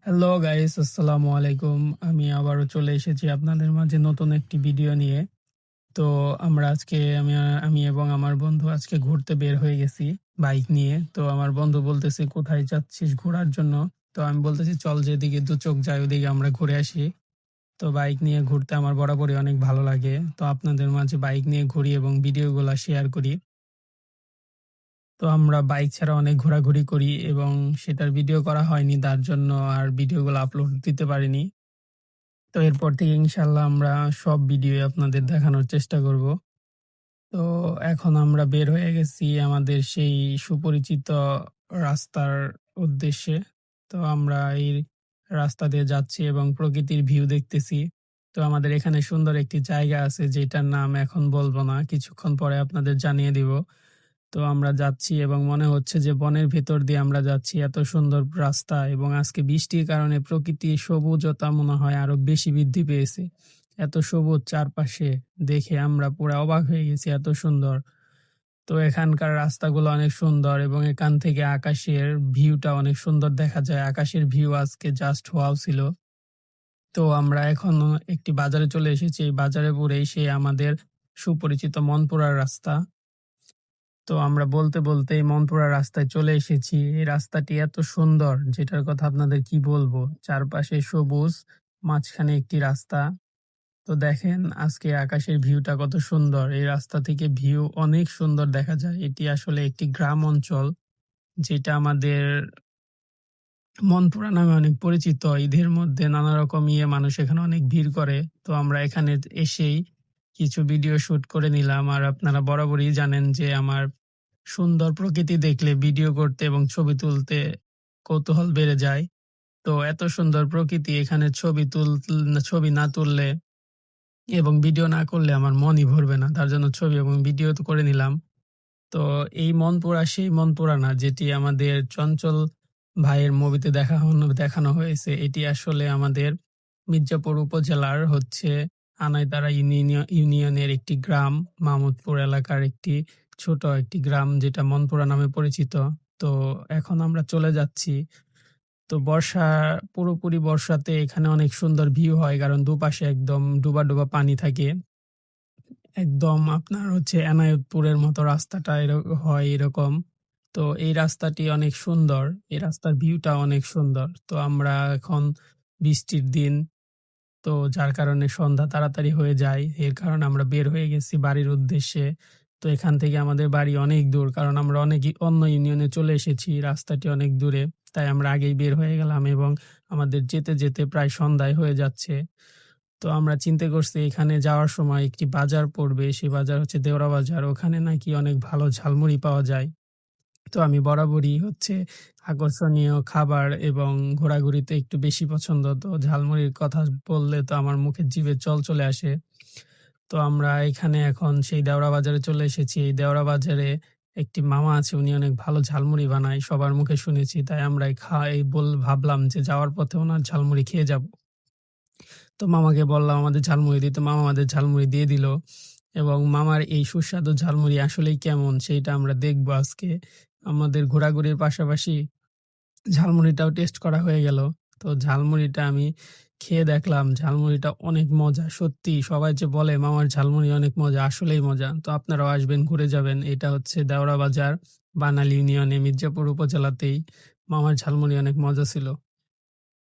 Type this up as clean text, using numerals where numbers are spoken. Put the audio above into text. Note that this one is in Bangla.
হ্যালো গাইস, আসসালামু আলাইকুম। আমি আবারও চলে এসেছি আপনাদের মাঝে নতুন একটি ভিডিও নিয়ে। তো আমরা আজকে আমি এবং আমার বন্ধু আজকে ঘুরতে বের হয়ে গেছি বাইক নিয়ে। তো আমার বন্ধু বলতেছে, "কোথায় যাচ্ছিস ঘোরার জন্য?" তো আমি বলতেছি, "চল যেদিকে দু চোখ যায় ওদিকে আমরা ঘুরে আসি।" তো বাইক নিয়ে ঘুরতে আমার বরাবরই অনেক ভালো লাগে। তো আপনাদের মাঝে বাইক নিয়ে ঘুরি এবং ভিডিওগুলা শেয়ার করি। তো আমরা বাইক ছাড়া অনেক ঘোরাঘুরি করি এবং সেটার ভিডিও করা হয়নি, তার জন্য আর ভিডিওগুলো আপলোড দিতে পারিনি। তো এরপর থেকে ইনশাআল্লাহ আমরা সব ভিডিওই আপনাদের দেখানোর চেষ্টা করব। তো এখন আমরা বের হয়ে গেছি আমাদের সেই সুপরিচিত রাস্তার উদ্দেশ্যে। তো আমরা এই রাস্তা দিয়ে যাচ্ছি এবং প্রকৃতির ভিউ দেখতেছি। তো আমাদের এখানে সুন্দর একটি জায়গা আছে যেটার নাম এখন বলব না, কিছুক্ষণ পরে আপনাদের জানিয়ে দিব। তো আমরা যাচ্ছি এবং মনে হচ্ছে যে বনের ভেতর দিয়ে আমরা যাচ্ছি। এত সুন্দর রাস্তা এবং আজকে বৃষ্টির কারণে প্রকৃতির সবুজতা মনে হয় আরো বেশি বৃদ্ধি পেয়েছে। এত সবুজ চারপাশে দেখে আমরা পুরা অবাক হয়ে গেছি, এত সুন্দর। তো এখানকার রাস্তাগুলো অনেক সুন্দর এবং এখান থেকে আকাশের ভিউটা অনেক সুন্দর দেখা যায়। আকাশের ভিউ আজকে জাস্ট ওয়াও ছিল। তো আমরা এখন একটি বাজারে চলে এসেছি। এই বাজারে পড়েই সেই আমাদের সুপরিচিত মনপুরার রাস্তা। তো আমরা বলতে মনপুরা রাস্তায় চলে এসেছি। এই রাস্তাটি এত সুন্দর যেটার কথা আপনাদের কি বলবো। চারপাশে সবুজ, মাঝখানে একটি রাস্তা। তো দেখেন আজকে আকাশের ভিউটা কত সুন্দর। এই রাস্তা থেকে ভিউ অনেক সুন্দর দেখা যায়। এটি আসলে একটি গ্রাম অঞ্চল যেটা আমাদের মনপুরা নামে অনেক পরিচিত। ঈদের মধ্যে নানা রকম মানুষ এখানে অনেক ভিড় করে। তো আমরা এখানে এসেই কিছু ভিডিও শুট করে নিলাম। আর আপনারা বরাবরই জানেন যে আমার সুন্দর প্রকৃতি দেখলে ভিডিও করতে এবং ছবি তুলতে কৌতূহল বেড়ে যায়। তো এত সুন্দর প্রকৃতি এখানে ছবি না তুললে এবং ভিডিও না করলে আমার মনই ভরবে না। তার জন্য ছবি এবং ভিডিও তো করে নিলাম। তো এই মনপুরা সেই মনপুরা না যেটি আমাদের চঞ্চল ভাইয়ের মুভিতে দেখানো হয়েছে। এটি আসলে আমাদের মির্জাপুর উপজেলার আনাইতারা ইউনিয়নের একটি গ্রাম, মামুদপুর এলাকার একটি ছোট একটি গ্রাম যেটা মনপুরা নামে পরিচিত। তো এখন আমরা চলে যাচ্ছি। তো পুরোপুরি বর্ষাতে এখানে অনেক সুন্দর ভিউ হয় কারণ দুপাশে একদম ডুবা পানি থাকে। একদম আপনার এনায়েতপুরের মতো রাস্তাটা হয় এরকম। তো এই রাস্তাটি অনেক সুন্দর। এই রাস্তার ভিউটা অনেক সুন্দর। তো আমরা এখন বৃষ্টির দিন, তো যার কারণে সন্ধ্যা তাড়াতাড়ি হয়ে যায়। এর কারণে আমরা বের হয়ে গেছি বাড়ির উদ্দেশ্যে। তো এখান থেকে আমাদের বাড়ি অনেক দূর। কারণ আমরা অন্য ইউনিয়নে চলে এসেছি। রাস্তাটি অনেক দূরে। তাই আমরা আগেই বের হয়ে গেলাম এবং আমাদের যেতে প্রায় সন্ধ্যায় হয়ে যাচ্ছে। তো আমরা চিন্তা করছি এখানে যাওয়ার সময় একটি বাজার পড়বে। সেই বাজার হচ্ছে দেওরা বাজার। ওখানে নাকি অনেক ভালো ঝালমুড়ি পাওয়া যায়। তো আমি বরাবরই আকর্ষণীয় খাবার এবং ঘোরাঘুরিতে একটু বেশি পছন্দ। তো ঝালমুড়ির কথা বললে তো আমার মুখে জিভে জল চলে আসে। তো আমরা এখানে এখন সেই দেওরা বাজারে চলে এসেছি। এই দেওরা বাজারে একটি মামা আছে, উনি অনেক ভালো ঝালমুড়ি বানায়। সবার মুখে শুনেছি। তাই আমরা এই খা এই বল ভাবলাম যে যাওয়ার পথে উনার ঝালমুড়ি খেয়ে যাব। তো মামাকে বললাম আমাদের ঝালমুড়ি দিতে। মামা আমাদের ঝালমুড়ি দিয়ে দিল এবং মামার এই সুস্বাদু ঝালমুড়ি আসলেই কেমন সেইটা আমরা দেখব আজকে। আমাদের ঘোরাঘুরির পাশাপাশি ঝালমুড়িটাও টেস্ট করা হয়ে গেল। তো ঝালমুড়িটা আমি খেয়ে দেখলাম। ঝালমুড়িটা অনেক মজা। সত্যি সবাই যে বলে মামার ঝালমুড়ি অনেক মজা, আসলেই মজা। তো আপনারাও আসবেন, ঘুরে যাবেন। এটা হচ্ছে দেওরা বাজার, বানালী ইউনিয়নে মির্জাপুর উপজেলাতেই। মামার ঝালমুড়ি অনেক মজা ছিল।